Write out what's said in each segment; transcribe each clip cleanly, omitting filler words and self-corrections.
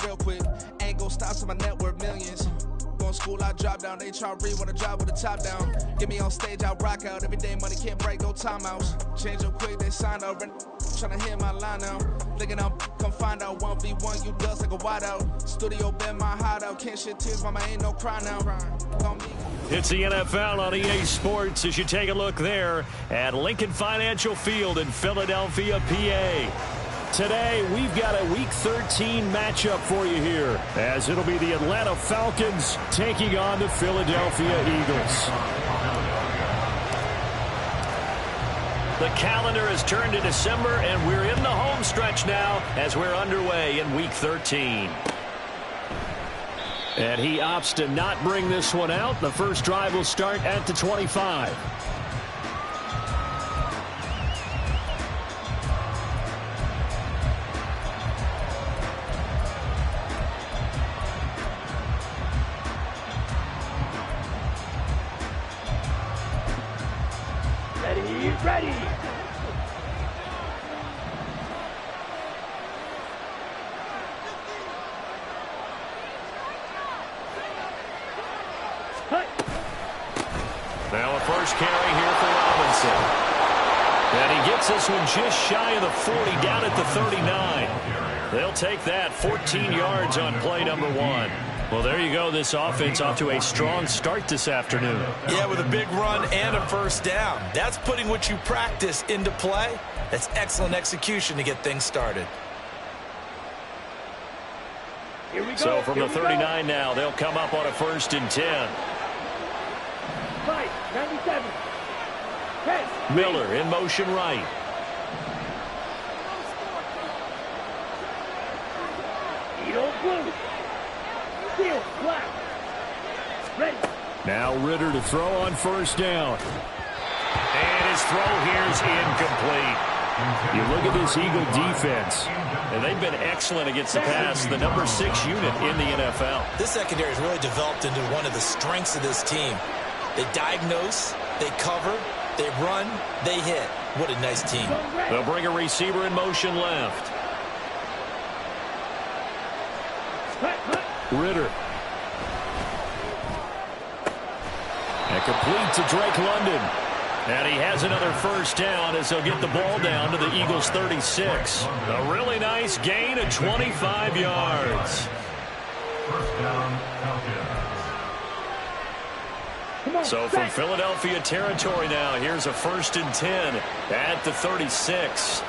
real quick. Ain't gon' stop till my net worth millions. Going school, I drop down. They try to read when I drive with the top down. Get me on stage, I rock out. Every day money can't break, no timeouts. Change up quick, they sign up. Tryna hear my line now. Thinking I'm come find out 1v1, you dust like a wideout. Studio been my hideout. Can't shed tears, mama, ain't no cry now. It's the NFL on EA Sports as you take a look there at Lincoln Financial Field in Philadelphia, PA. Today, we've got a Week 13 matchup for you here, as it'll be the Atlanta Falcons taking on the Philadelphia Eagles. The calendar has turned to December, and we're in the home stretch now as we're underway in Week 13. And he opts to not bring this one out. The first drive will start at the 25. Ready. Now a first carry here for Robinson. And he gets this one just shy of the 40, down at the 39. They'll take that 14 yards on play number 1. Well, there you go. This offense off to a strong start this afternoon. Yeah, with a big run and a first down. That's putting what you practice into play. That's excellent execution to get things started. Here we go. So from the 39 now, they'll come up on a 1st and 10. Right, 97. Hey. Miller in motion right. Edo blue. Steel black. Ready. Now Ritter to throw on 1st down. And his throw here's incomplete. You look at this Eagle defense, and they've been excellent against the pass, the number 6 unit in the NFL. This secondary has really developed into one of the strengths of this team. They diagnose, they cover, they run, they hit. What a nice team. They'll bring a receiver in motion left. Ritter. And complete to Drake London. And he has another first down as they'll get the ball down to the Eagles' 36. A really nice gain of 25 yards. First down, So from Philadelphia territory now, here's a 1st and 10 at the 36.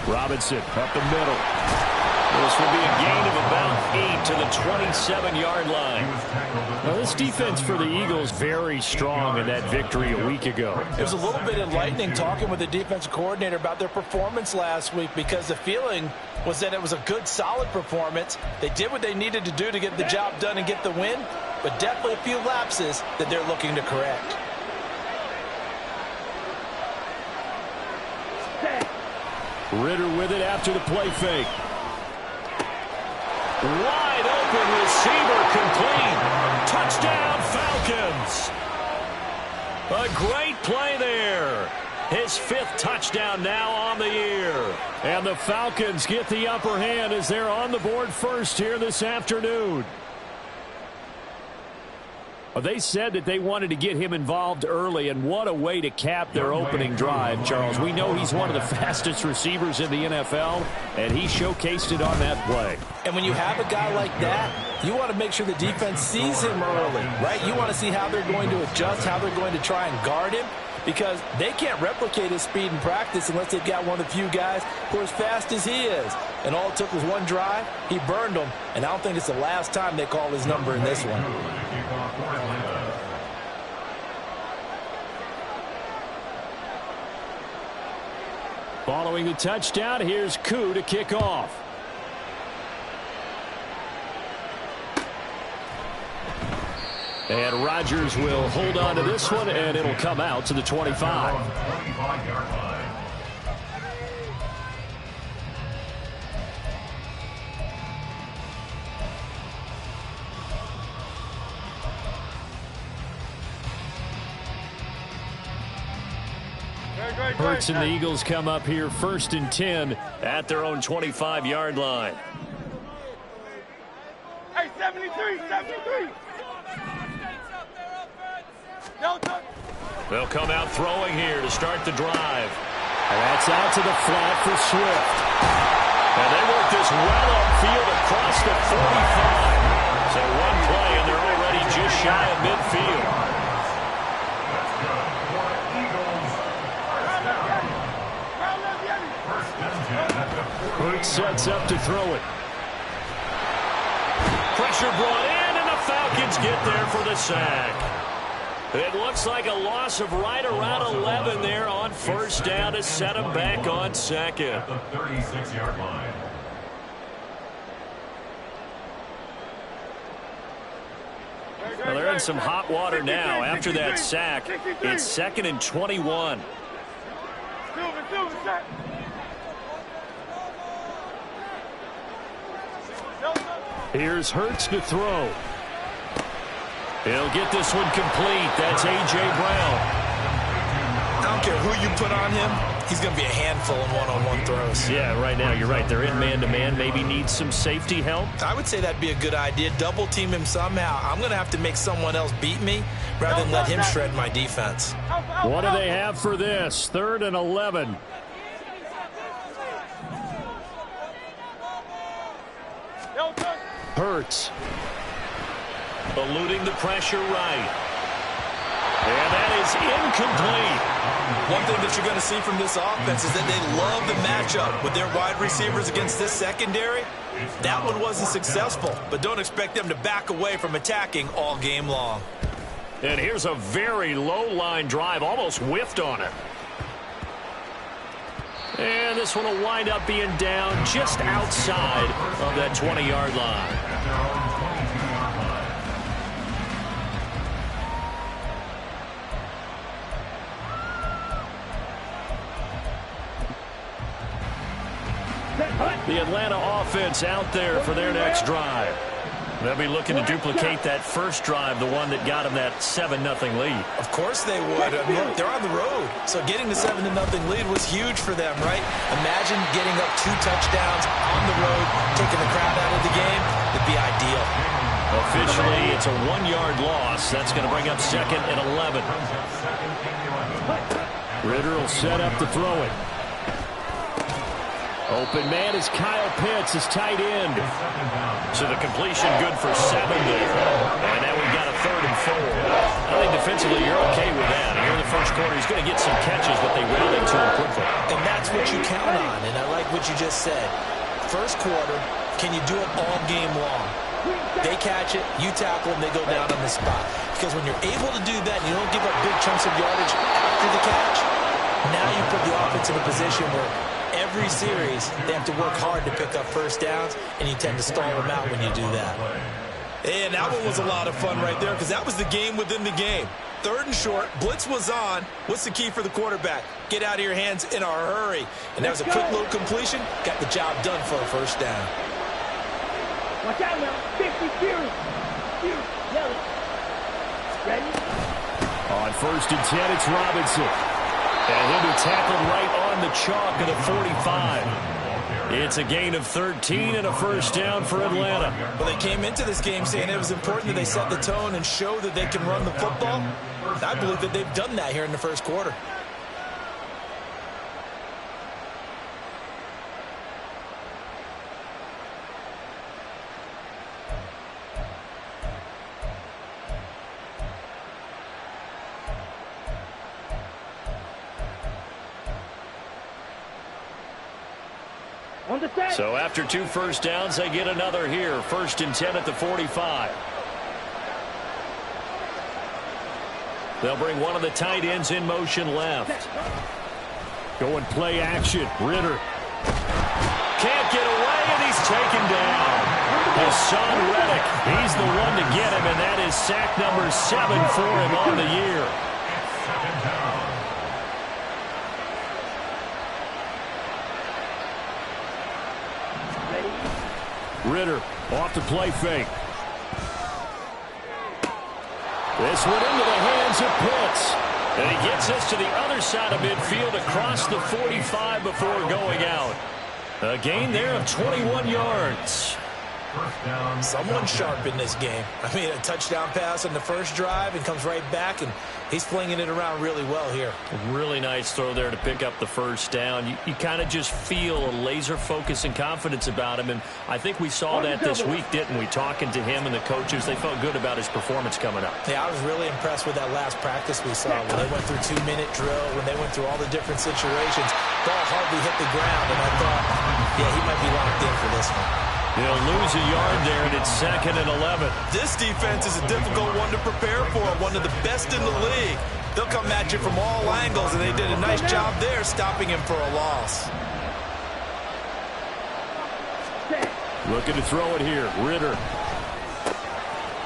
Robinson up the middle. This will be a gain of about 8 to the 27-yard line. Now, this defense for the Eagles very strong in that victory a week ago. It was a little bit enlightening talking with the defensive coordinator about their performance last week, because the feeling was that it was a good, solid performance. They did what they needed to do to get the job done and get the win, but definitely a few lapses that they're looking to correct. Ritter with it after the play fake. Wide open receiver complete. Touchdown Falcons. A great play there. His 5th touchdown now on the year. And the Falcons get the upper hand as they're on the board first here this afternoon. They said that they wanted to get him involved early, and what a way to cap their opening drive, Charles. We know he's one of the fastest receivers in the NFL, and he showcased it on that play. And when you have a guy like that, you want to make sure the defense sees him early, right? You want to see how they're going to adjust, how they're going to try and guard him, because they can't replicate his speed in practice unless they've got one of the few guys who are as fast as he is. And all it took was one drive. He burned them, and I don't think it's the last time they call his number in this one. Following the touchdown, here's Koo to kick off. And Rodgers will hold on to this one, and it'll come out to the 25. Hurts and the Eagles come up here 1st and 10 at their own 25-yard line. Hey, 73, 73. They'll come out throwing here to start the drive. And that's out to the flat for Swift. And they work this well upfield across the 45. So one play, and they're already just shy of midfield. Hurts sets up to throw it. Pressure brought in, and the Falcons get there for the sack. It looks like a loss of right around 11 there on 1st down to set them back on 2nd. At the 36-yard line. Well, they're in some hot water now. After that sack, it's 2nd and 21. Here's Hurts to throw. He'll get this one complete. That's A.J. Brown. I don't care who you put on him. He's going to be a handful in one-on-one throws. Yeah, right now, you're right. They're in man-to-man. Maybe needs some safety help. I would say that'd be a good idea. Double team him somehow. I'm going to have to make someone else beat me rather than let him shred my defense. What do they have for this? 3rd and 11. Hurts. Eluding the pressure right. And that is incomplete. One thing that you're going to see from this offense is that they love the matchup with their wide receivers against this secondary. That one wasn't successful, but don't expect them to back away from attacking all game long. And here's a very low-line drive, almost whiffed on it. And this one will wind up being down just outside of that 20-yard line. The Atlanta offense out there for their next drive. They'll be looking to duplicate that first drive, the one that got them that 7-0 lead. Of course they would. Look, they're on the road. So getting the 7-0 lead was huge for them, right? Imagine getting up 2 touchdowns on the road, taking the crowd out of the game. It'd be ideal. Officially, it's a 1-yard loss. That's going to bring up 2nd and 11. Ritter will set up to throw it. Open man is Kyle Pitts, his tight end. So the completion good for 7 there. And now we've got a 3rd and 4. I think defensively you're okay with that. Here in the first quarter, he's going to get some catches, but they rallied to him quickly. And that's what you count on, and I like what you just said. First quarter, can you do it all game long? They catch it, you tackle them, they go down on the spot. Because when you're able to do that and you don't give up big chunks of yardage after the catch, now you put the offense in a position where every series they have to work hard to pick up first downs, and you tend to stall them out when you do that. And that one was a lot of fun right there because that was the game within the game. 3rd and short, blitz was on. What's the key for the quarterback? Get out of your hands in a hurry. And that was a quick little completion, got the job done for a first down. Watch out now. 50, Fury. Fury, yellow. Ready? On 1st and 10, it's Robinson. And he'll be tackled right on the chalk at a 45. It's a gain of 13 and a first down for Atlanta. Well, they came into this game saying it was important that they set the tone and show that they can run the football. I believe that they've done that here in the first quarter. So after 2 first downs, they get another here. 1st and 10 at the 45. They'll bring one of the tight ends in motion left. Going play action. Ritter. Can't get away, and he's taken down. His son, Reddick, he's the one to get him, and that is sack number 7 for him on the year. Ritter off the play fake. This one into the hands of Pitts. And he gets us to the other side of midfield across the 45 before going out. A gain there of 21 yards. Someone sharp in this game. I mean, a touchdown pass on the first drive and comes right back, and he's flinging it around really well here. Really nice throw there to pick up the first down. You kind of just feel a laser focus and confidence about him, and I think we saw that this week, didn't we? Talking to him and the coaches, they felt good about his performance coming up. Yeah, I was really impressed with that last practice we saw when they went through 2-minute drill, when they went through all the different situations. Ball hardly hit the ground, and I thought, yeah, he might be locked in for this one. He'll lose a yard there, and it's 2nd and 11. This defense is a difficult one to prepare for, one of the best in the league. They'll come at you from all angles, and they did a nice job there stopping him for a loss. Looking to throw it here. Ritter.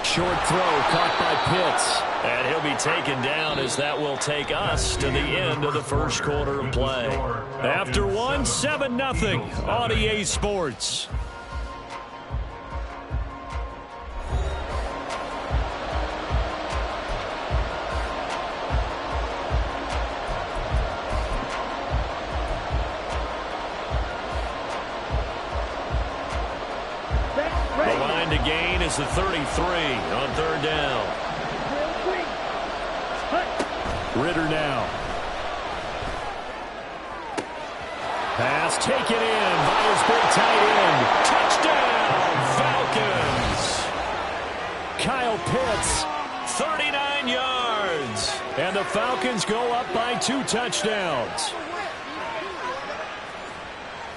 Short throw caught by Pitts. And he'll be taken down as that will take us to the end of the first quarter of play. After one, 7-0 on EA Sports. The line to gain is the 33 on 3rd down. Ritter now. Pass taken in by his big tight end. Touchdown, Falcons. Kyle Pitts, 39 yards. And the Falcons go up by 2 touchdowns.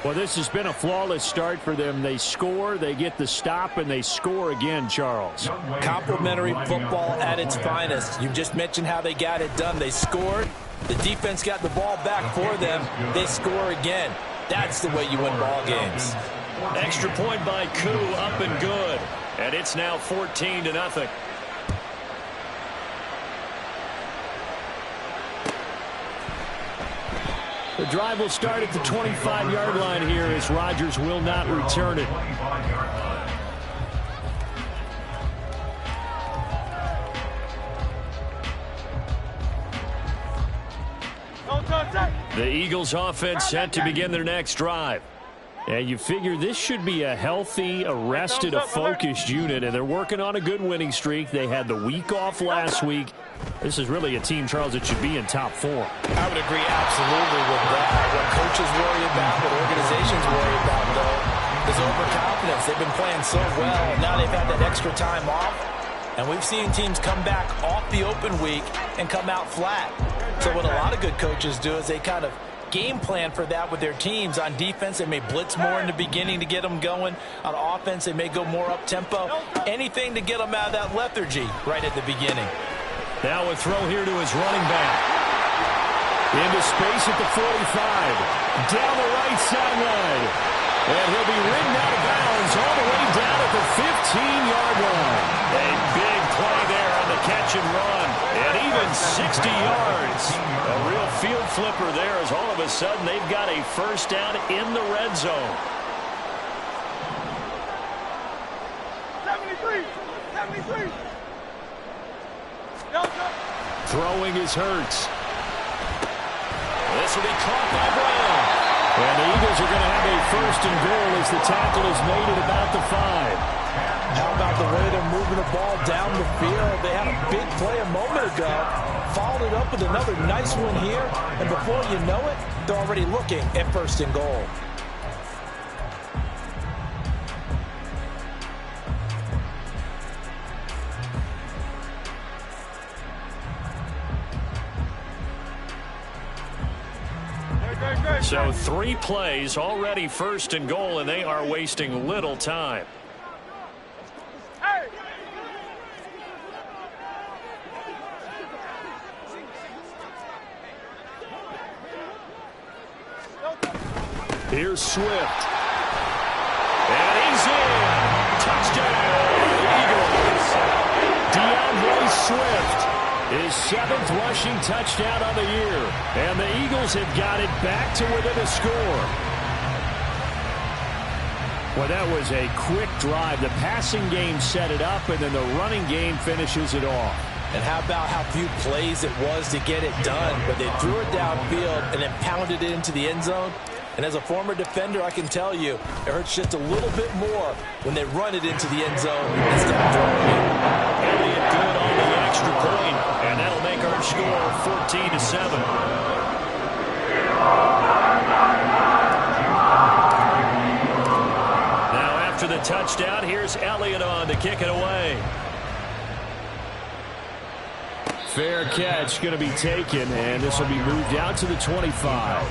Well, this has been a flawless start for them. They score, they get the stop, and they score again, Charles. Complimentary football at its finest. You just mentioned how they got it done. They scored. The defense got the ball back for them. They score again. That's the way you win ball games. Extra point by Koo, up and good. And it's now 14-0. The drive will start at the 25-yard line here as Rodgers will not return it. The Eagles offense set to begin their next drive. And you figure this should be a healthy, arrested, a focused unit, and they're working on a good winning streak. They had the week off last week. This is really a team, Charles, that should be in top 4. I would agree absolutely with that. What coaches worry about, what organizations worry about, though, is overconfidence. They've been playing so well. Now they've had that extra time off. And we've seen teams come back off the open week and come out flat. So what a lot of good coaches do is they kind of game plan for that with their teams. On defense, they may blitz more in the beginning to get them going. On offense, they may go more up-tempo. Anything to get them out of that lethargy right at the beginning. Now a throw here to his running back. Into space at the 45. Down the right sideline. And he'll be ridden out of bounds all the way down at the 15-yard line. A big play there on the catch and run. And even 60 yards. A real field flipper there as all of a sudden they've got a first down in the red zone. 73. Throwing is Hurts. This will be caught by Brown. And the Eagles are going to have a first and goal as the tackle is made at about the 5. How about the way they're moving the ball down the field? They had a big play a moment ago. Followed it up with another nice one here. And before you know it, they're already looking at first and goal. So 3 plays, already first and goal, and they are wasting little time. Here's Swift. And he's in. Touchdown, Eagles. DeAndre Swift. His 7th rushing touchdown on the year. And the Eagles have got it back to within a score. Well, that was a quick drive. The passing game set it up, and then the running game finishes it off. And how about how few plays it was to get it done? But they threw it downfield and then pounded it into the end zone. And as a former defender, I can tell you, it hurts just a little bit more when they run it into the end zone instead of throwing it. Elliott good on the extra point, and that'll make our score 14-7. Now after the touchdown, here's Elliott on to kick it away. Fair catch going to be taken, and this will be moved out to the 25.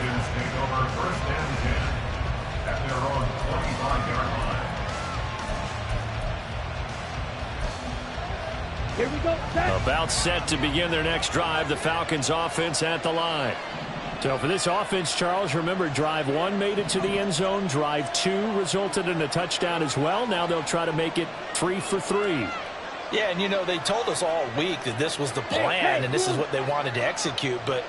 Here we go. Set. About set to begin their next drive, the Falcons offense at the line. So for this offense, Charles, remember drive 1 made it to the end zone. Drive 2 resulted in a touchdown as well. Now they'll try to make it 3 for 3. Yeah, and you know, they told us all week that this was the plan and this is what they wanted to execute, but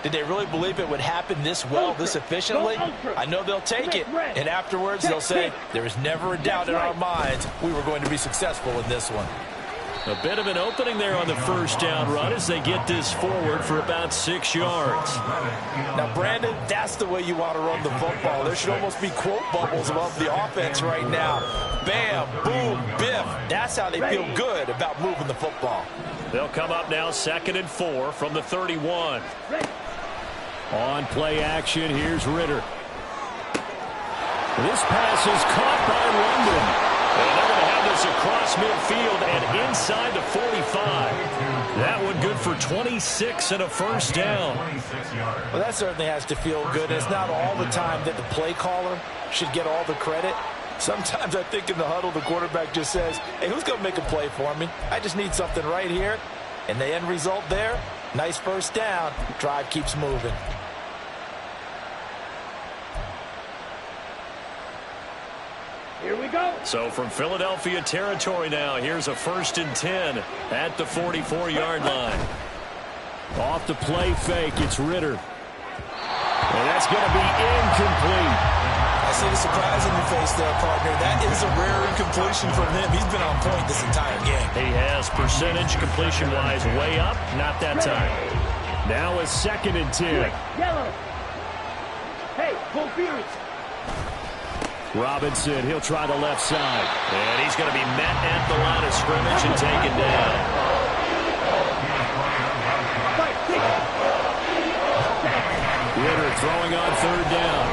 did they really believe it would happen this well, this efficiently? I know they'll take it, and afterwards they'll say, there is never a doubt in our minds we were going to be successful in this one. A bit of an opening there on the first down run as they get this forward for about 6 yards. Now, Brandon, that's the way you want to run the football. There should almost be quote bubbles above the offense right now. Bam, boom, biff. That's how they feel good about moving the football. They'll come up now 2nd and 4 from the 31. On play action, here's Ritter. This pass is caught by London. And they're going to have this across midfield and inside the 45. That one good for 26 and a first down. Well, that certainly has to feel good. It's not all the time that the play caller should get all the credit. Sometimes I think in the huddle, the quarterback just says, hey, who's going to make a play for me? I just need something right here. And the end result there, nice first down. Drive keeps moving. Here we go. So from Philadelphia territory now, here's a 1st and 10 at the 44-yard line. Off the play fake, it's Ritter. And that's going to be incomplete. I see the surprise in your face there, partner. That is a rare incompletion from him. He's been on point this entire game. He has percentage completion-wise way up, not that time. Now a 2nd and 10. Yellow. Hey, full Fury. Robinson, he'll try the left side. And he's going to be met at the line of scrimmage and taken down. Ritter throwing on 3rd down.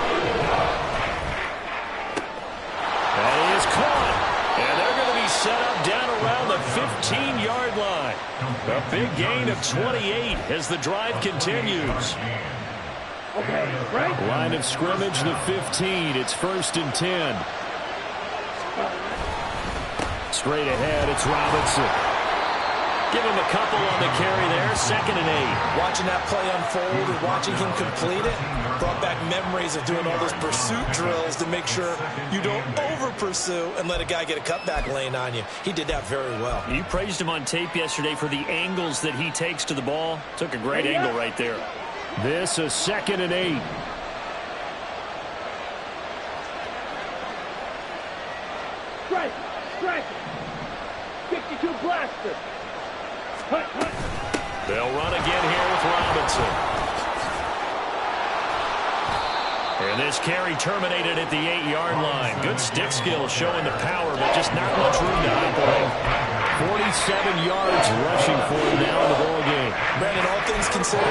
And he is caught. And they're going to be set up down around the 15-yard line. A big gain of 28 as the drive continues. Okay, right. Line of scrimmage, the 15. It's 1st and 10. Straight ahead, it's Robinson. Give him a couple on the carry there. 2nd and 8. Watching that play unfold and watching him complete it brought back memories of doing all those pursuit drills to make sure you don't over-pursue and let a guy get a cutback lane on you. He did that very well. You praised him on tape yesterday for the angles that he takes to the ball. Took a great angle right there. This is 2nd and 8. Strike. 52 blaster. Hut. They'll run again here with Robinson. And this carry terminated at the 8-yard line. Good stick skills showing the power, but just not much room to operate. 47 yards rushing for him now in the ball game. Brandon, all things considered,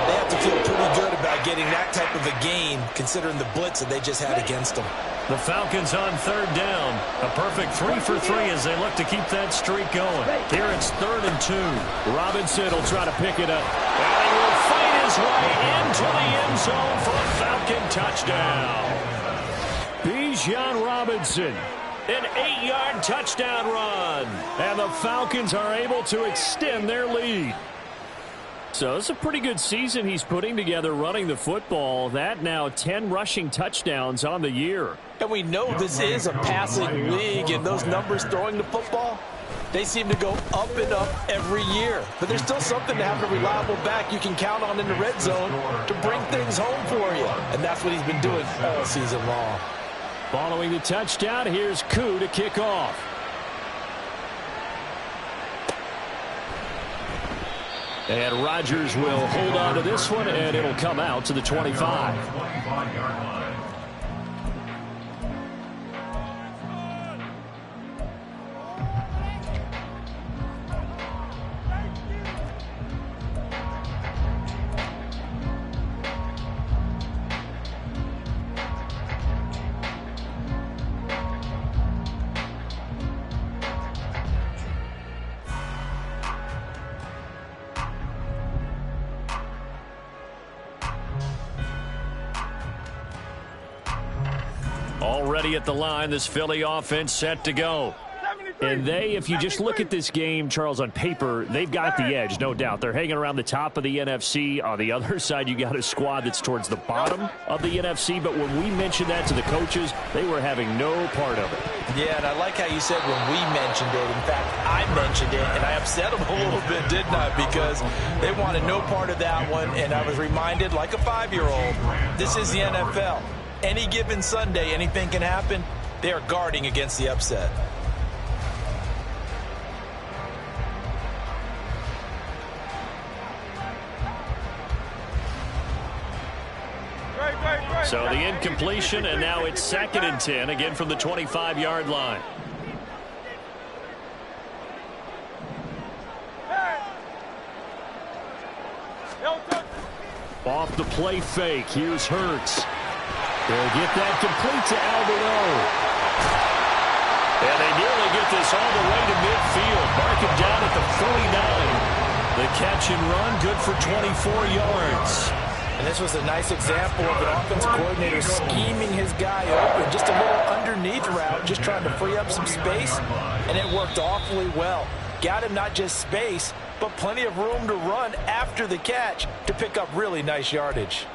they have to feel pretty good about getting that type of a gain, considering the blitz that they just had against them. The Falcons on 3rd down. A perfect 3 for 3 as they look to keep that streak going. Here it's 3rd and 2. Robinson will try to pick it up. And he will fight his way into the end zone for a Falcon touchdown. Bijan Robinson. An 8-yard touchdown run. And the Falcons are able to extend their lead. So it's a pretty good season he's putting together running the football. That now 10 rushing touchdowns on the year. And we know this is a passing league, and those numbers throwing the football, they seem to go up and up every year. But there's still something to have a reliable back you can count on in the red zone to bring things home for you. And that's what he's been doing all season long. Following the touchdown, here's Koo to kick off. And Rodgers will hold on to this one, and it'll come out to the 25. 25-yard line. Already at the line, this Philly offense set to go. And if you just look at this game, Charles, on paper, they've got the edge, no doubt. They're hanging around the top of the NFC. On the other side, you got a squad that's towards the bottom of the NFC. But when we mentioned that to the coaches, they were having no part of it. Yeah, and I like how you said when we mentioned it. In fact, I mentioned it, and I upset them a little bit, didn't I? Because they wanted no part of that one, and I was reminded, like a 5-year-old, this is the NFL. Any given Sunday, anything can happen. They are guarding against the upset. So the incompletion, and now it's 2nd and 10, again from the 25-yard line. Off the play fake, here's Hurts. They'll get that complete to Alberto. And they nearly get this all the way to midfield. Mark him down at the 49. The catch and run, good for 24 yards. And this was a nice example of an offensive coordinator scheming his guy open. Just a little underneath route, just trying to free up some space. And it worked awfully well. Got him not just space, but plenty of room to run after the catch to pick up really nice yardage.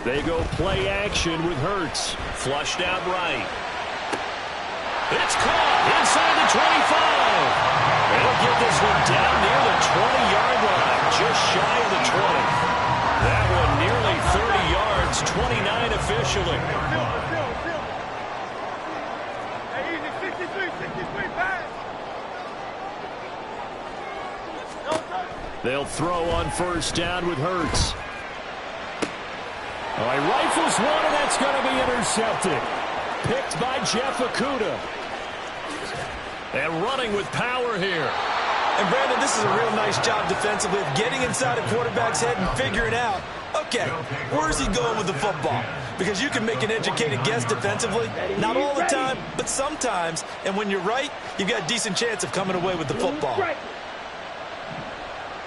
They go play action with Hurts. Flushed out right. It's caught inside the 25. They'll get this one down near the 20-yard line, just shy of the 20. That one nearly 30 yards, 29 officially. They'll throw on 1st down with Hurts. Oh, he rifles one, and that's going to be intercepted. Picked by Jeff Okudah. And running with power here. And, Brandon, this is a real nice job defensively of getting inside a quarterback's head and figuring out, okay, where's he going with the football? Because you can make an educated guess defensively. Not all the time, but sometimes. And when you're right, you've got a decent chance of coming away with the football.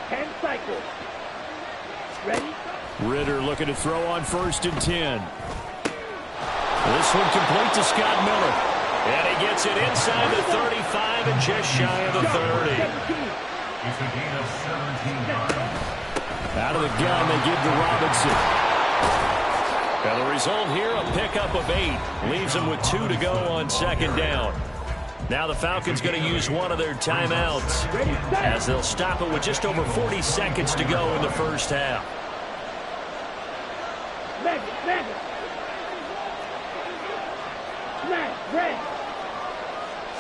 10 cycles. Ready? Ritter looking to throw on 1st and 10. This one complete to Scott Miller. And he gets it inside the 35 and just shy of the 30. It's a gain of 17 yards. Out of the gun, they give to Robinson. And the result here, a pickup of 8. Leaves them with 2 to go on 2nd down. Now the Falcons going to use one of their timeouts as they'll stop it with just over 40 seconds to go in the first half.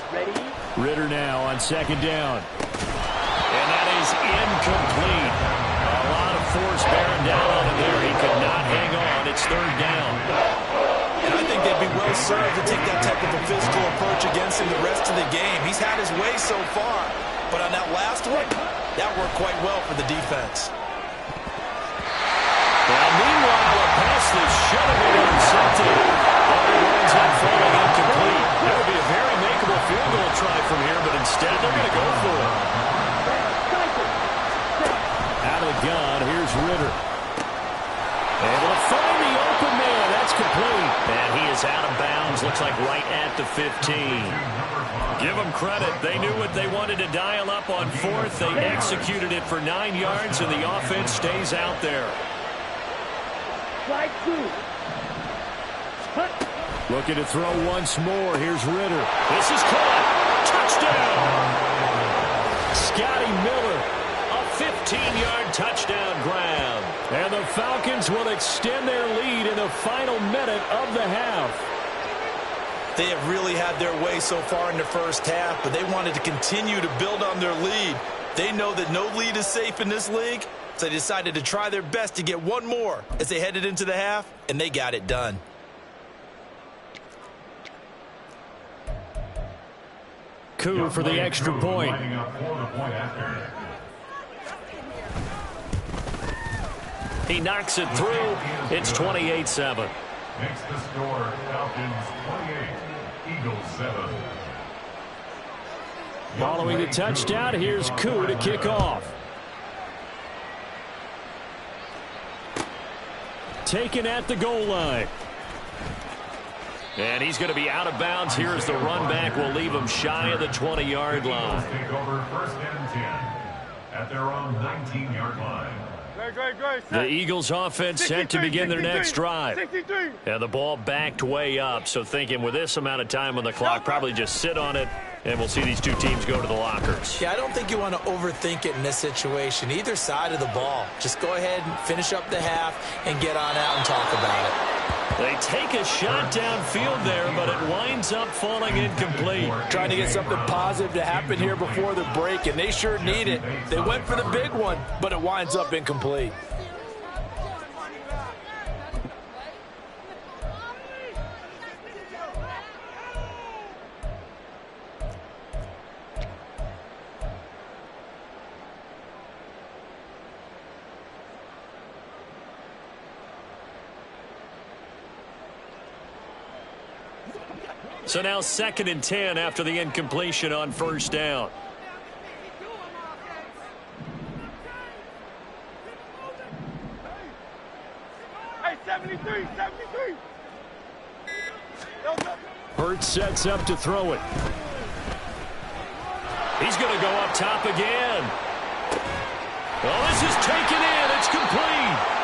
Ready? Ritter now on 2nd down. And that is incomplete. A lot of force bearing down on him there. He could not hang on. It's 3rd down. And I think they'd be well served to take that type of a physical approach against him the rest of the game. He's had his way so far. But on that last one, that worked quite well for the defense. Well, meanwhile, a pass that should have been intercepted. But it winds up falling incomplete. That would be a very makeable field goal try from here, but instead they're going to go for it. Out of the gun, here's Ritter. Able to find the open man. That's complete. And he is out of bounds. Looks like right at the 15. Give them credit. They knew what they wanted to dial up on 4th. They executed it for 9 yards, and the offense stays out there. Slide 2. Looking to throw once more. Here's Ritter. This is caught. Touchdown. Scotty Miller, a 15-yard touchdown grab. And the Falcons will extend their lead in the final minute of the half. They have really had their way so far in the first half, but they wanted to continue to build on their lead. They know that no lead is safe in this league, so they decided to try their best to get one more as they headed into the half, and they got it done. Coup for the extra point. He knocks it through. It's 28-7. Makes the score Falcons 28, Eagles 7. Following the touchdown, here's Coup to kick off. Taken at the goal line. And he's going to be out of bounds here as the run back will leave him shy of the 20-yard line. Take over 1st and 10 at their own 19-yard line. The Eagles offense set to begin their next drive. And the ball backed way up, so thinking with this amount of time on the clock, probably just sit on it, and we'll see these two teams go to the lockers. Yeah, I don't think you want to overthink it in this situation. Either side of the ball. Just go ahead and finish up the half and get on out and talk about it. They take a shot downfield there, but it winds up falling incomplete. Trying to get something positive to happen here before the break, and they sure need it. They went for the big one, but it winds up incomplete. So now 2nd and 10 after the incompletion on 1st down. Hey, 73. Hurts sets up to throw it. He's going to go up top again. Well, this is taken in. It's complete.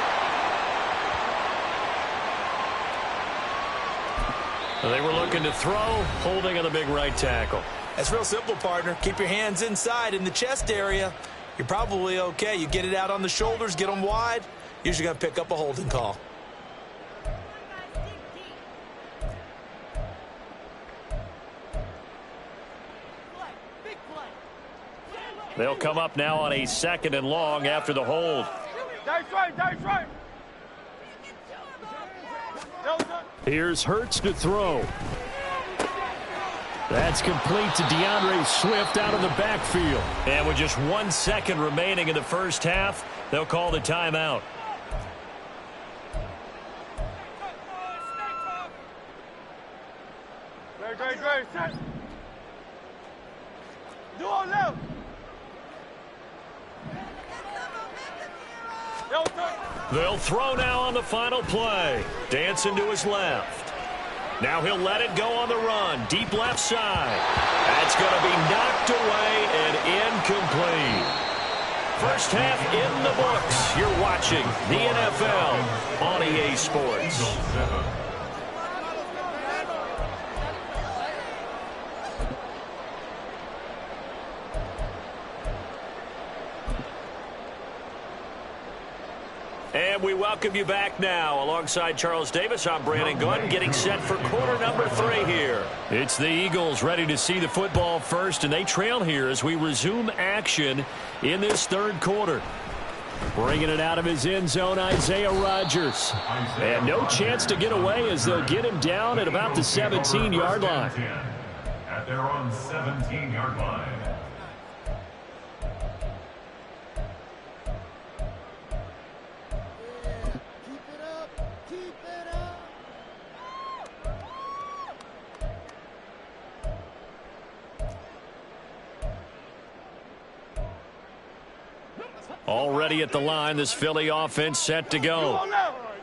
They were looking to throw, holding on the big right tackle. That's real simple, partner. Keep your hands inside in the chest area. You're probably okay. You get it out on the shoulders, get them wide. Usually going to pick up a holding call. They'll come up now on a 2nd and long after the hold. That's right. Here's Hurts to throw. That's complete to DeAndre Swift out of the backfield. And with just 1 second remaining in the first half, they'll call the timeout. Great. Set. Do all left. They'll throw now on the final play. Dancing to his left. Now he'll let it go on the run. Deep left side. That's going to be knocked away and incomplete. First half in the books. You're watching the NFL on EA Sports. And we welcome you back now. Alongside Charles Davis, I'm Brandon Gunn, getting set for quarter number 3 here. It's the Eagles ready to see the football first, and they trail here as we resume action in this 3rd quarter. Bringing it out of his end zone, Isaiah Rodgers. And no chance to get away as they'll get him down at about the 17-yard line. At their own 17-yard line. Already at the line, this Philly offense set to go.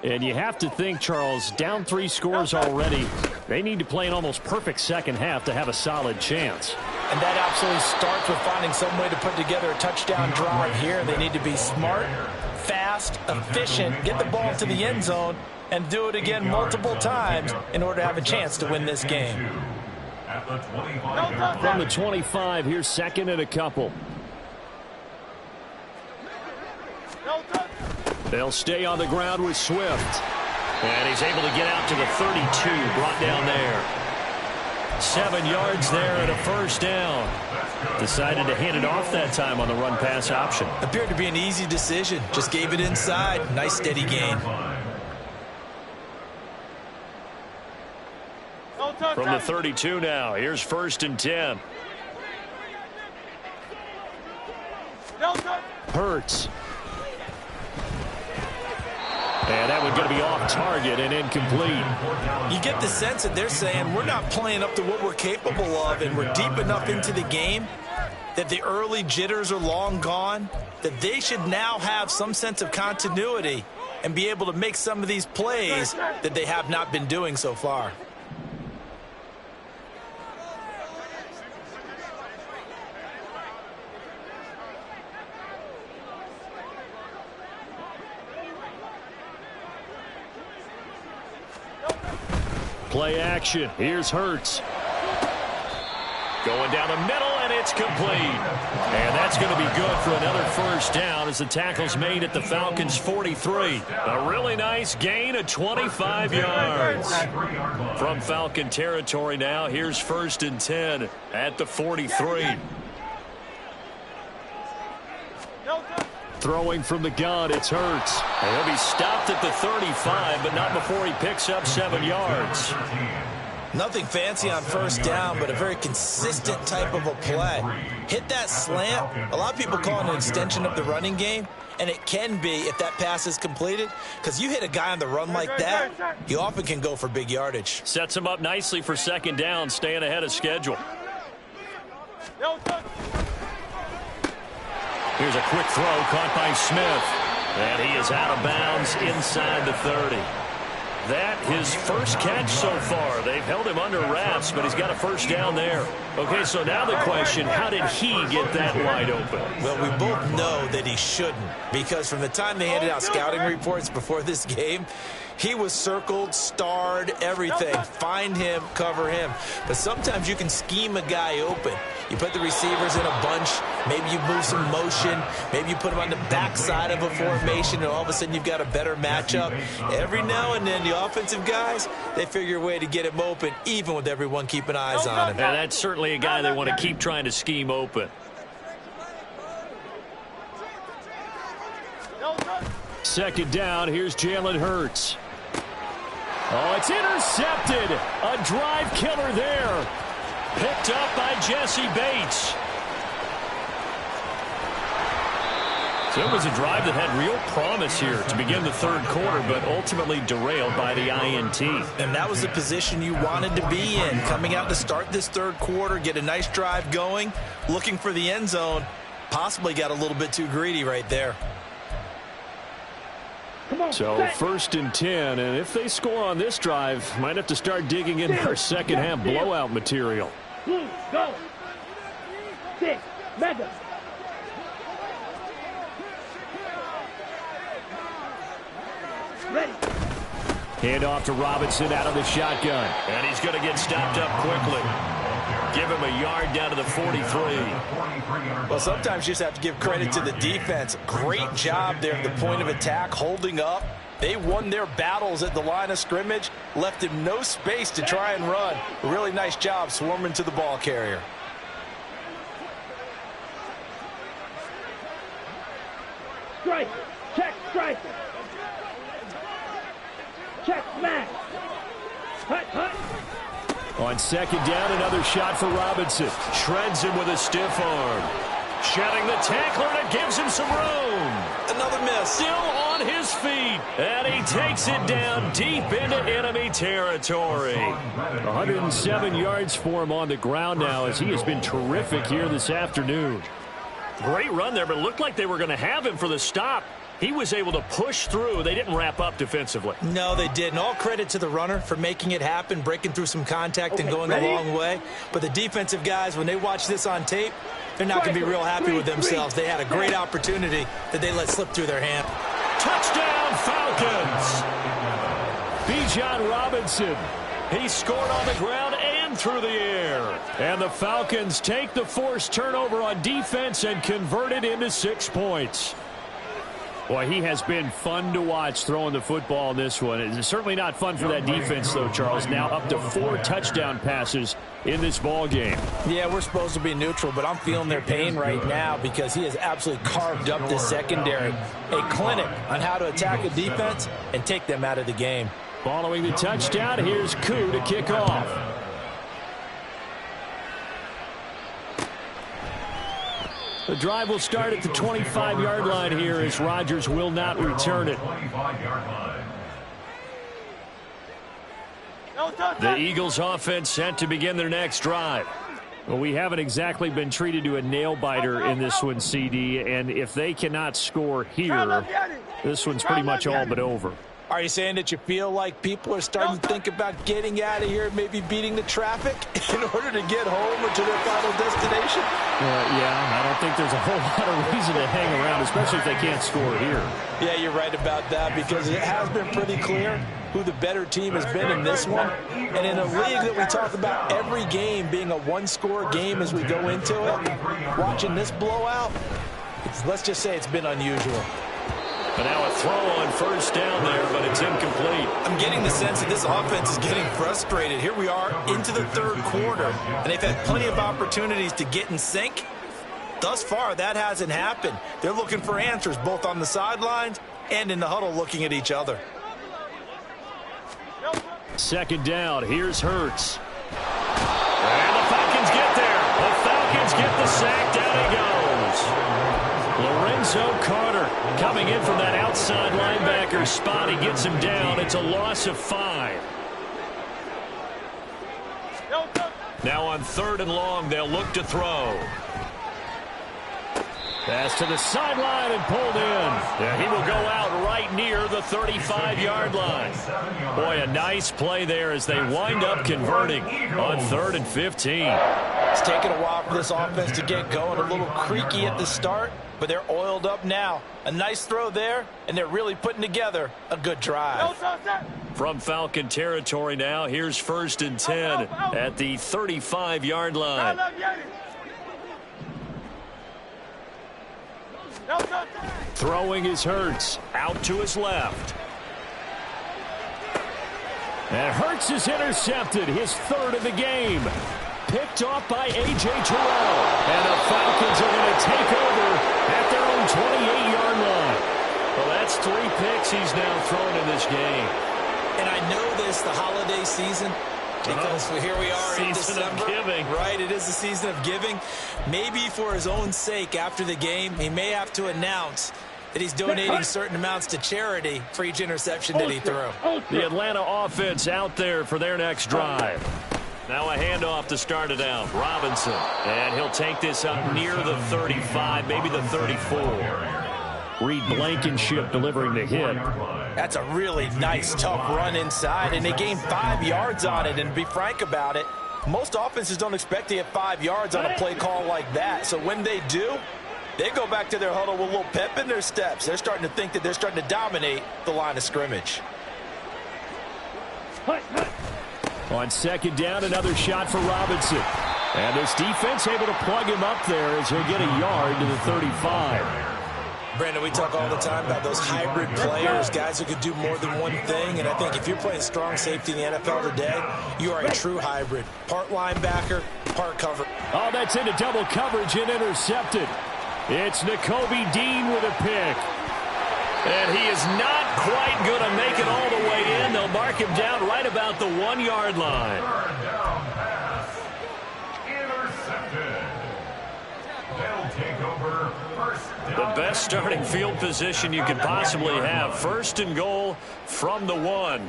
And you have to think, Charles, down 3 scores already. They need to play an almost perfect second half to have a solid chance. And that absolutely starts with finding some way to put together a touchdown drive here. They need to be smart, fast, efficient, get the ball to the end zone, and do it again multiple times in order to have a chance to win this game. From the 25, here's 2nd and a couple. They'll stay on the ground with Swift. And he's able to get out to the 32, brought down there. 7 yards there and a first down. Decided to hand it off that time on the run-pass option. Appeared to be an easy decision. Just gave it inside. Nice steady gain. From the 32 now, here's 1st and 10. Hurts. And that one's going to be off target and incomplete. You get the sense that they're saying we're not playing up to what we're capable of, and we're deep enough into the game that the early jitters are long gone, that they should now have some sense of continuity and be able to make some of these plays that they have not been doing so far. Play action. Here's Hurts. Going down the middle, and it's complete. And that's going to be good for another first down as the tackle's made at the Falcons' 43. A really nice gain of 25 yards. From Falcon territory now, here's 1st and 10 at the 43. Throwing from the gun, it's Hurts. And he'll be stopped at the 35, but not before he picks up 7 yards. Nothing fancy on first down, but a very consistent type of a play. Hit that slant. A lot of people call it an extension of the running game, and it can be if that pass is completed, because you hit a guy on the run like that, he often can go for big yardage. Sets him up nicely for 2nd down, staying ahead of schedule. Here's a quick throw caught by Smith. And he is out of bounds inside the 30. That his first catch so far. They've held him under wraps, but he's got a first down there. Okay, so now the question, how did he get that wide open? Well, we both know that he shouldn't, because from the time they handed out scouting reports before this game, he was circled, starred, everything. Find him, cover him. But sometimes you can scheme a guy open. You put the receivers in a bunch. Maybe you move some motion. Maybe you put them on the backside of a formation, and all of a sudden you've got a better matchup. Every now and then, the offensive guys, they figure a way to get him open, even with everyone keeping eyes on him. And that's certainly a guy they want to keep trying to scheme open. Second down, here's Jalen Hurts. Oh, it's intercepted. A drive killer there. Picked up by Jesse Bates. So it was a drive that had real promise here to begin the 3rd quarter, but ultimately derailed by the INT. And that was the position you wanted to be in. Coming out to start this 3rd quarter, get a nice drive going, looking for the end zone. Possibly got a little bit too greedy right there. So 1st and 10, and if they score on this drive, might have to start digging in our second half blowout material. Go. 6, mega. Ready. Hand off to Robinson out of the shotgun, and he's going to get stopped up quickly. Give him a yard down to the 43. Well, sometimes you just have to give credit to the defense. Great job there at the point of attack, holding up. They won their battles at the line of scrimmage, left him no space to try and run. A really nice job swarming to the ball carrier. Strike. Check strike. Check smash. Hut, hut. On 2nd down, another shot for Robinson. Shreds him with a stiff arm. Shedding the tackler, and it gives him some room. Another miss. Still on his feet. And he takes it down deep into enemy territory. 107 yards for him on the ground now, as he has been terrific here this afternoon. Great run there, but it looked like they were going to have him for the stop. He was able to push through. They didn't wrap up defensively. No, they didn't. All credit to the runner for making it happen, breaking through some contact and going a long way. But the defensive guys, when they watch this on tape, they're not going to be real happy with themselves. They had a great opportunity that they let slip through their hand. Touchdown, Falcons! Bijan Robinson. He scored on the ground and through the air. And the Falcons take the forced turnover on defense and convert it into 6 points. Boy, he has been fun to watch throwing the football in this one. It's certainly not fun for that defense, though, Charles. Now up to 4 touchdown passes in this ball game. Yeah, we're supposed to be neutral, but I'm feeling their pain right now because he has absolutely carved up this secondary. A clinic on how to attack a defense and take them out of the game. Following the touchdown, here's Koo to kick off. The drive will start at the 25-yard line here as Rodgers will not return it. The Eagles offense set to begin their next drive. Well, we haven't exactly been treated to a nail-biter in this one, CD, and if they cannot score here, this one's pretty much all but over. Are you saying that you feel like people are starting to think about getting out of here, maybe beating the traffic in order to get home or to their final destination? Yeah, I don't think there's a whole lot of reason to hang around, especially if they can't score here. Yeah, you're right about that because it has been pretty clear who the better team has been in this one. And in a league that we talk about every game being a one-score game as we go into it, watching this blowout, let's just say it's been unusual. But now a throw on first down there, but it's incomplete. I'm getting the sense that this offense is getting frustrated. Here we are into the third quarter, and they've had plenty of opportunities to get in sync. Thus far, that hasn't happened. They're looking for answers both on the sidelines and in the huddle looking at each other. Second down, here's Hurts. And the Falcons get there. The Falcons get the sack. Down he goes. Lorenzo Carter coming in from that outside linebacker spot. He gets him down. It's a loss of 5. Now on 3rd and long, they'll look to throw. Pass to the sideline and pulled in. Yeah, he will go out right near the 35-yard line. Boy, a nice play there as they wind up converting on 3rd and 15. It's taken a while for this offense to get going. A little creaky at the start, but they're oiled up now. A nice throw there, and they're really putting together a good drive. From Falcon territory now, here's 1st and 10 at the 35-yard line. Throwing is Hurts out to his left. And Hurts is intercepted, his 3rd of the game. Picked off by A.J. Terrell. And the Falcons are going to take over at their own 28-yard line. Well, that's 3 picks he's now thrown in this game. And I know this, the holiday season, because here we are in December. Season of giving. Right, it is the season of giving. Maybe for his own sake after the game, he may have to announce that he's donating certain amounts to charity for each interception that he threw. The Atlanta offense out there for their next drive. Now a handoff to start it out. Robinson. And he'll take this up near the 35, maybe the 34. Reed Blankenship delivering the hit. That's a really nice, tough run inside, and they gained 5 yards on it. And to be frank about it, most offenses don't expect to get 5 yards on a play call like that. So when they do, they go back to their huddle with a little pep in their steps. They're starting to think that they're starting to dominate the line of scrimmage. On 2nd down, another shot for Robinson. And this defense able to plug him up there as he'll get a yard to the 35. Brandon, we talk all the time about those hybrid players, guys who could do more than one thing. And I think if you're playing strong safety in the NFL today, you are a true hybrid. Part linebacker, part cover. Oh, that's into double coverage and intercepted. It's Nakobe Dean with a pick. And he is not quite going to make it all the way in. They'll mark him down right about the 1-yard line. Third down pass. Intercepted. They'll take over first down. The best starting field position you could possibly have. 1st and goal from the 1.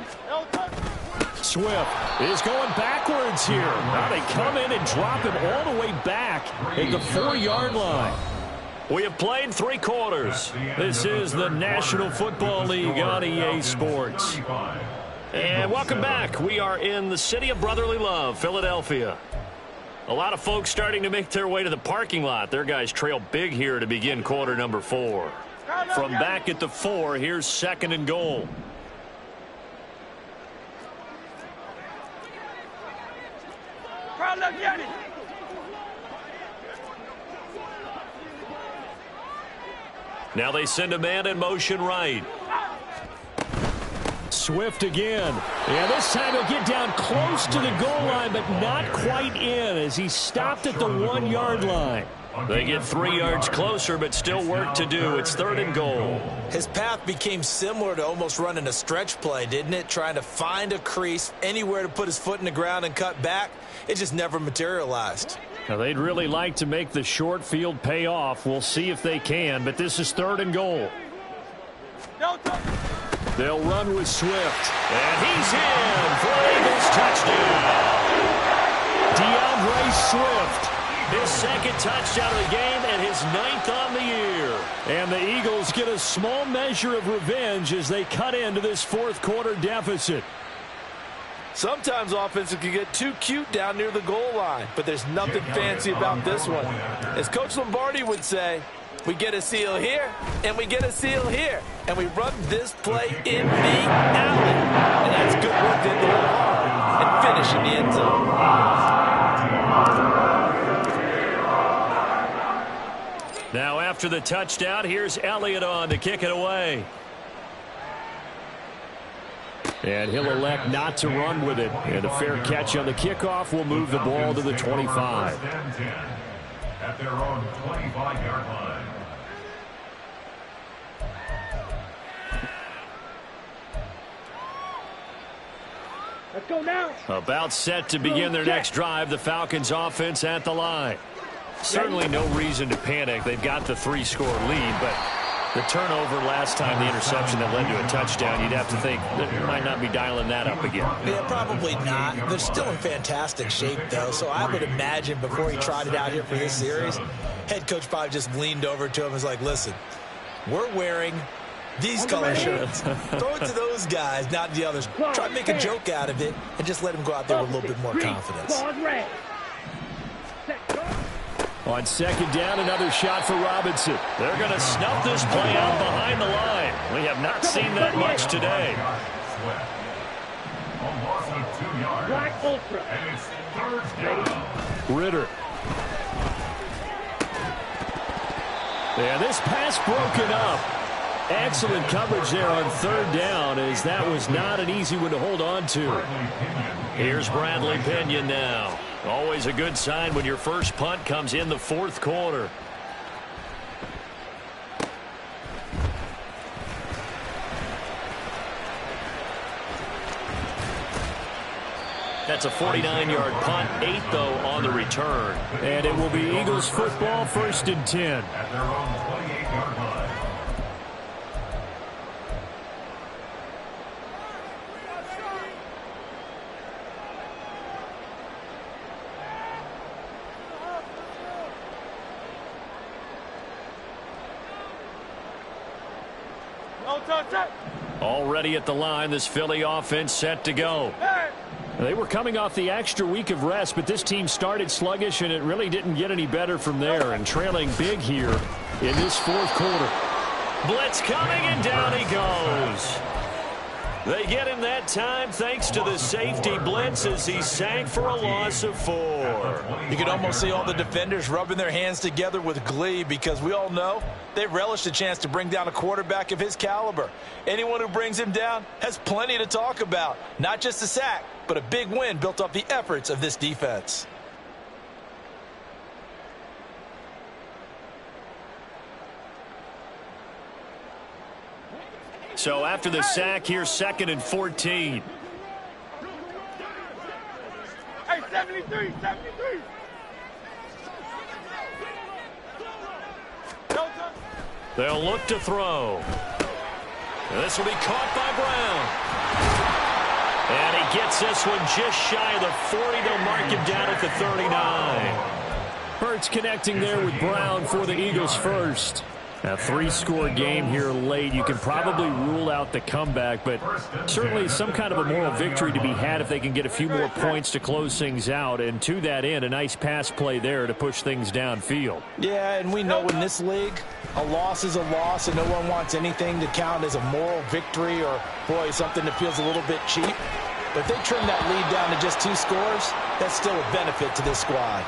Swift is going backwards here. Now they come in and drop him all the way back at the 4-yard line. We have played 3 quarters. This is the National Football League on EA Sports. And welcome back. We are in the city of brotherly love, Philadelphia. A lot of folks starting to make their way to the parking lot. Their guys trail big here to begin quarter number 4. From back at the 4, here's 2nd and goal. Now they send a man in motion right. Swift again. Yeah, this time he'll get down close to the goal line, but not quite in as he stopped at the 1-yard line. They get 3 yards closer, but still work to do. It's 3rd and goal. His path became similar to almost running a stretch play, didn't it? Trying to find a crease, anywhere to put his foot in the ground and cut back. It just never materialized. Now, they'd really like to make the short field pay off. We'll see if they can, but this is 3rd and goal. They'll run with Swift. And he's in for an Eagles touchdown. DeAndre Swift. His 2nd touchdown of the game and his 9th on the year. And the Eagles get a small measure of revenge as they cut into this 4th quarter deficit. Sometimes offenses can get too cute down near the goal line, but there's nothing fancy about this one. As Coach Lombardi would say, we get a seal here, and we get a seal here, and we run this play in the alley. And that's good work to hit the hole hard and finish in the end zone. Now after the touchdown, here's Elliott on to kick it away. And he'll elect not to run with it. And a fair catch on the kickoff will move the ball to the 25. At their own 25-yard line. Let's go now. About set to begin their next drive, the Falcons offense at the line. Certainly no reason to panic. They've got the 3-score lead, but the turnover last time, the interception that led to a touchdown, you'd have to think they might not be dialing that up again. Yeah, probably not. They're still in fantastic shape, though, so I would imagine before he trotted out here for this series, head coach probably just leaned over to him and was like, listen, we're wearing these color shirts. Throw it to those guys, not the others. Try to make a joke out of it and just let him go out there with a little bit more confidence. On 2nd down, another shot for Robinson. They're going to snuff this play out behind the line. We have not seen that much today. Black Ultra. And it's 3rd down. Ritter. Yeah, this pass broken up. Excellent coverage there on 3rd down, as that was not an easy one to hold on to. Here's Bradley Pinion now. Always a good sign when your first punt comes in the 4th quarter. That's a 49-yard punt, 8 though on the return. And it will be Eagles football, 1st and 10. At their own 28-yard line. Already at the line, this Philly offense set to go. They were coming off the extra week of rest, but this team started sluggish, and it really didn't get any better from there, and trailing big here in this 4th quarter. Blitz coming, and down he goes. They get him that time thanks to the safety blitz as he sank for a loss of 4. You can almost see all the defenders rubbing their hands together with glee because we all know they relish the chance to bring down a quarterback of his caliber. Anyone who brings him down has plenty to talk about. Not just a sack, but a big win built off the efforts of this defense. So after the sack, here's 2nd and 14. Hey, 73. They'll look to throw. This will be caught by Brown. And he gets this one just shy of the 40. They'll mark him down at the 39. Hurts connecting there with Brown for the Eagles first. A 3-score game here late. You can probably rule out the comeback, but certainly some kind of a moral victory to be had if they can get a few more points to close things out. And to that end, a nice pass play there to push things downfield. Yeah, and we know in this league, a loss is a loss, and no one wants anything to count as a moral victory or, boy, something that feels a little bit cheap. But if they trim that lead down to just 2 scores, that's still a benefit to this squad.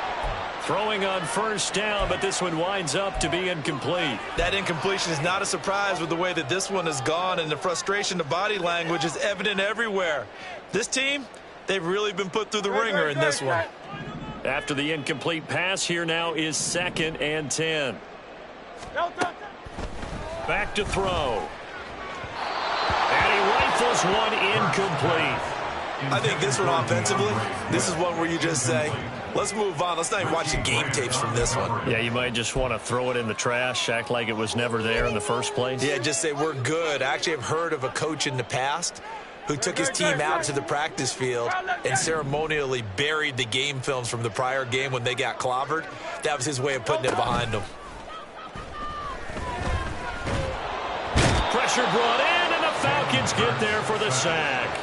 Throwing on first down, but this one winds up to be incomplete. That incompletion is not a surprise with the way that this one has gone, and the frustration, the body language is evident everywhere. This team, they've really been put through the ringer in this one. After the incomplete pass, here now is 2nd and 10. Back to throw. And he rifles one incomplete. I think this one offensively, this is one where you just say, let's move on. Let's not even watch the game tapes from this one. Yeah, you might just want to throw it in the trash, act like it was never there in the first place. Yeah, just say we're good. I actually have heard of a coach in the past who took his team out to the practice field and ceremonially buried the game films from the prior game when they got clobbered. That was his way of putting it behind them. Pressure brought in, and the Falcons get there for the sack.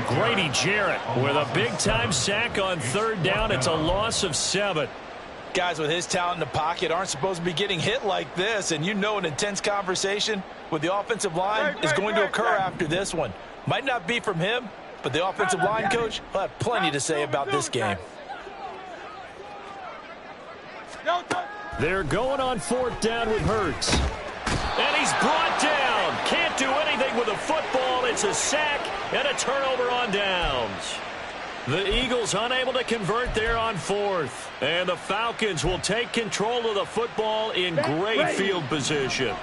Grady Jarrett with a big-time sack on 3rd down. It's a loss of 7. Guys with his talent in the pocket aren't supposed to be getting hit like this, and you know an intense conversation with the offensive line is going to occur after this one. Might not be from him, but the offensive line coach will have plenty to say about this game. They're going on 4th down with Hurts. And he's brought down. Can't do anything with the football. It's a sack and a turnover on downs. The Eagles unable to convert there on 4th. And the Falcons will take control of the football in great field position.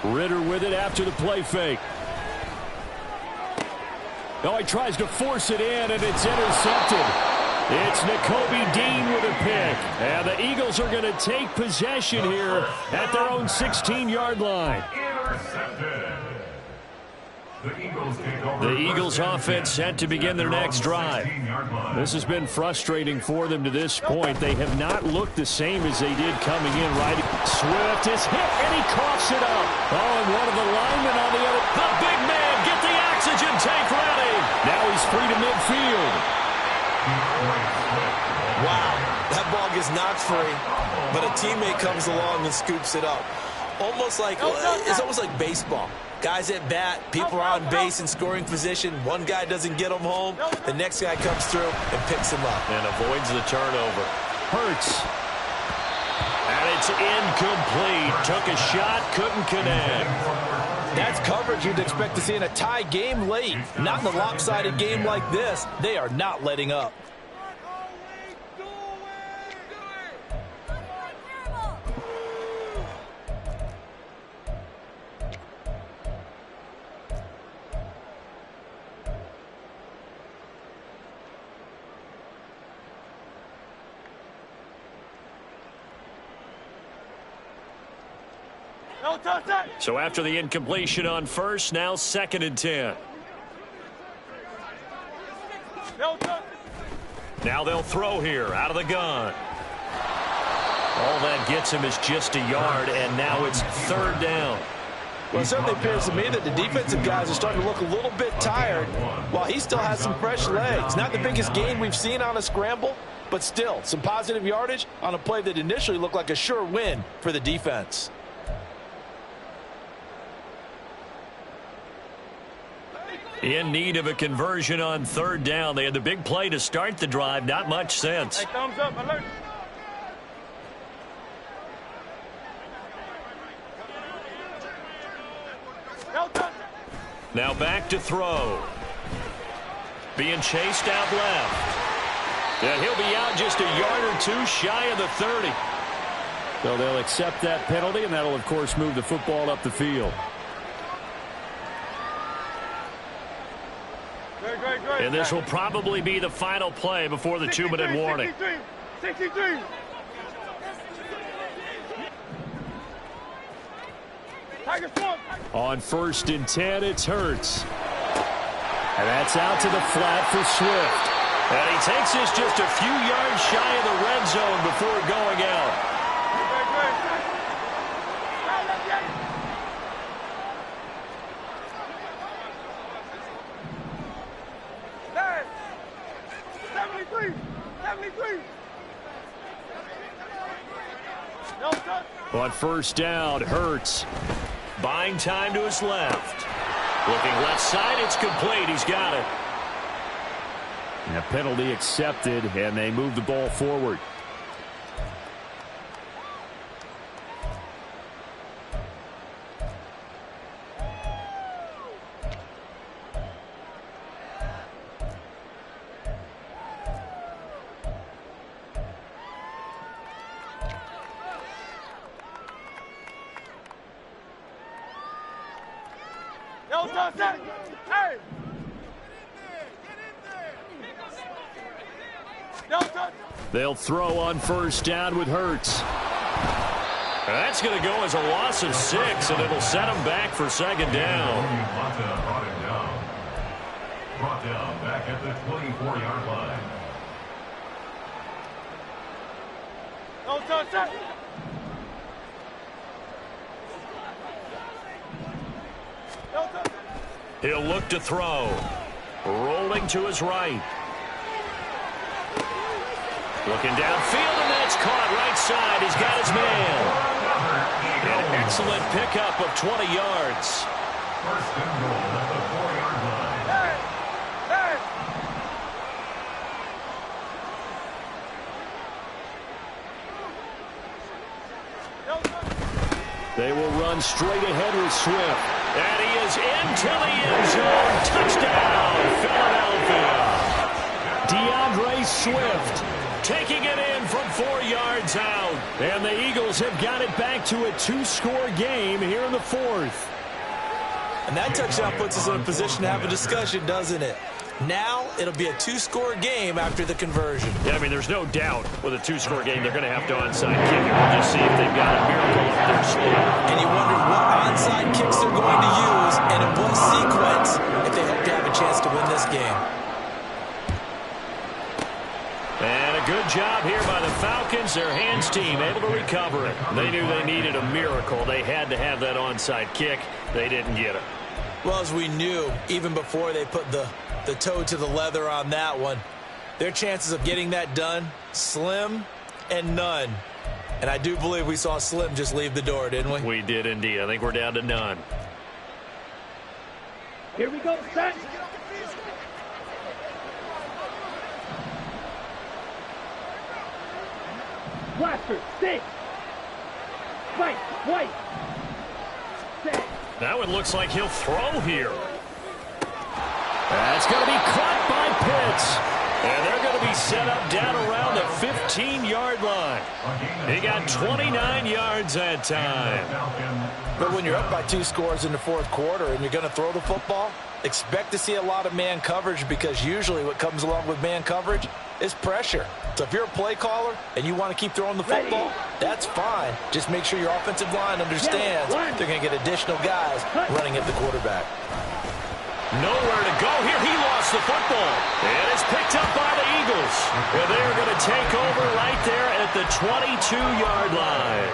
Ritter with it after the play fake. Oh, he tries to force it in, and it's intercepted. It's Nakobe Dean with a pick. And the Eagles are going to take possession here at their own 16-yard line. The Eagles offense set to begin their next drive. This has been frustrating for them to this point. They have not looked the same as they did coming in, right? Swift is hit, and he coughs it up. Oh, and one of the linemen on the other. The big man, get the oxygen tank ready. Now he's free to midfield. Wow, that ball gets knocked free, but a teammate comes along and scoops it up. It's almost like baseball. Guys at bat, people are on base in scoring position. One guy doesn't get them home. The next guy comes through and picks him up. And avoids the turnover. Hurts. And it's incomplete. Took a shot, couldn't connect. That's coverage you'd expect to see in a tie game late. Not in a lopsided game like this. They are not letting up. So after the incompletion on 1st, now 2nd and 10. Now they'll throw here out of the gun. All that gets him is just a yard, and now it's 3rd down. Well, it certainly appears to me that the defensive guys are starting to look a little bit tired while he still has some fresh legs. Not the biggest gain we've seen on a scramble, but still some positive yardage on a play that initially looked like a sure win for the defense. In need of a conversion on 3rd down. They had the big play to start the drive. Not much sense. Hey, thumbs up, alert. Now back to throw. Being chased out left. And he'll be out just a yard or two shy of the 30. So they'll accept that penalty, and that'll, of course, move the football up the field. And this will probably be the final play before the 2-minute warning. 63. On 1st and 10, it's Hurts. And that's out to the flat for Swift. And he takes this just a few yards shy of the red zone before going out. On 1st down, Hurts. buying time to his left. Looking left side, it's complete. He's got it. And a penalty accepted, and they move the ball forward. Hey! They'll throw on first down with Hurts. That's going to go as a loss of 6, and it'll set him back for second down. Brought down back at the 24-yard line. No touch. He'll look to throw. Rolling to his right. Looking downfield, and that's caught right side. He's got his man. An excellent pickup of 20 yards. First and goal at the 4-yard line. They will run straight ahead with Swift. And he is into the end zone. Touchdown, Philadelphia. DeAndre Swift taking it in from 4 yards out. And the Eagles have got it back to a 2-score game here in the 4th. And that touchdown puts us in a position to have a discussion, doesn't it? Now it'll be a 2-score game after the conversion. Yeah, I mean, there's no doubt with a 2-score game they're going to have to onside kick it. We'll just see if they've got a miracle up their sleeve. And you wonder what onside kicks they're going to use and in what sequence if they hope to have a chance to win this game. And a good job here by the Falcons. Their hands team able to recover it. They knew they needed a miracle. They had to have that onside kick. They didn't get it. Well, as we knew, even before they put the toe to the leather on that one, their chances of getting that done, slim and none. And I do believe we saw Slim just leave the door, didn't we? We did indeed. I think we're down to none. Here we go, set. Blaster, stick. Fight, white. Set. Now it looks like he'll throw here. That's going to be caught by Pitts. And they're going to be set up down around the 15-yard line. He got 29 yards that time. But when you're up by 2 scores in the 4th quarter and you're going to throw the football, expect to see a lot of man coverage, because usually what comes along with man coverage is pressure. So if you're a play caller and you want to keep throwing the football, that's fine. Just make sure your offensive line understands they're going to get additional guys running at the quarterback. Nowhere to go here. He lost the football. And it's picked up by the Eagles. And they're going to take over right there at the 22-yard line.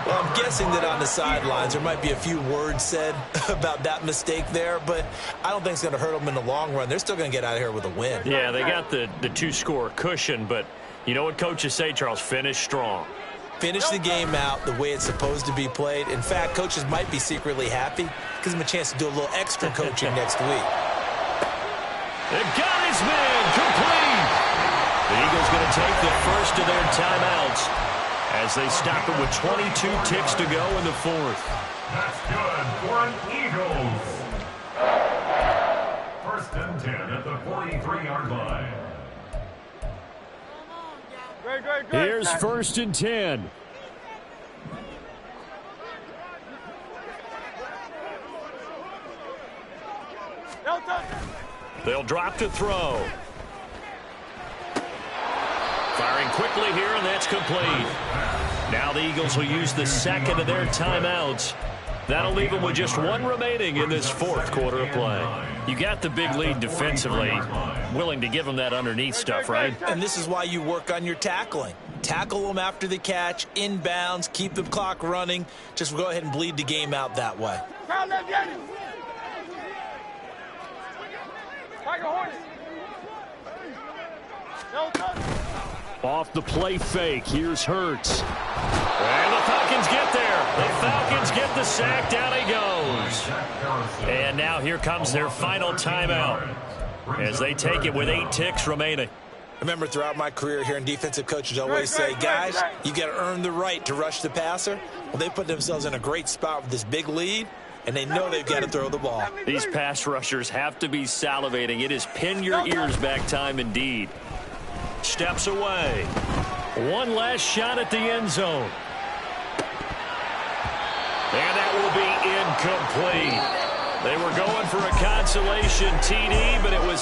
Well, I'm guessing that on the sidelines there might be a few words said about that mistake there, but I don't think it's going to hurt them in the long run. They're still going to get out of here with a win. Yeah, they got the 2-score cushion, but you know what coaches say, Charles? Finish strong. Finish the game out the way it's supposed to be played. In fact, coaches might be secretly happy. Gives them a chance to do a little extra coaching next week. They've got his man complete. The Eagles going to take the first of their timeouts as they stop it with 22 ticks to go in the 4th. That's good for an Eagles. First and 10 at the 43-yard line. Great. Here's 1st and 10. They'll drop to throw. Firing quickly here, and that's complete. Now the Eagles will use the second of their timeouts. That'll leave them with just 1 remaining in this 4th quarter of play. You got the big lead defensively. Willing to give them that underneath stuff, right? And this is why you work on your tackling. Tackle them after the catch, inbounds, keep the clock running. Just go ahead and bleed the game out that way. Off the play fake, here's Hurts. And the Falcons get there. The Falcons get the sack. Down he goes. And now here comes their final timeout as they take it with 8 ticks remaining. Remember, throughout my career here in defensive coaches always say, guys, you got to earn the right to rush the passer. Well, they put themselves in a great spot with this big lead, and they know they've got to throw the ball. These pass rushers have to be salivating. It is pin your ears back time indeed. Steps away. One last shot at the end zone. And that will be incomplete. They were going for a consolation TD, but it was